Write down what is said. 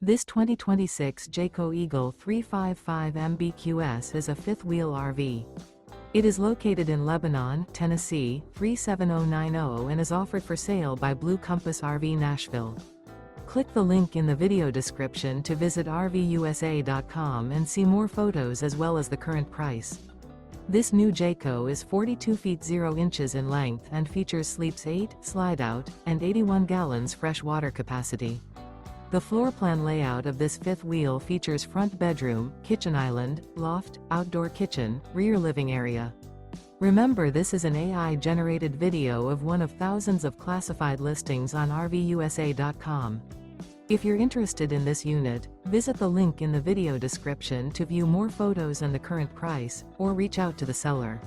This 2026 Jayco Eagle 355 MBQS is a fifth-wheel RV. It is located in Lebanon, Tennessee, 37090 and is offered for sale by Blue Compass RV Nashville. Click the link in the video description to visit RVUSA.com and see more photos as well as the current price. This new Jayco is 42 feet 0 inches in length and features sleeps 8, slide-out, and 81 gallons fresh water capacity. The floor plan layout of this fifth wheel features front bedroom, kitchen island, loft, outdoor kitchen, rear living area. Remember, this is an AI-generated video of one of thousands of classified listings on RVUSA.com. If you're interested in this unit, visit the link in the video description to view more photos and the current price, or reach out to the seller.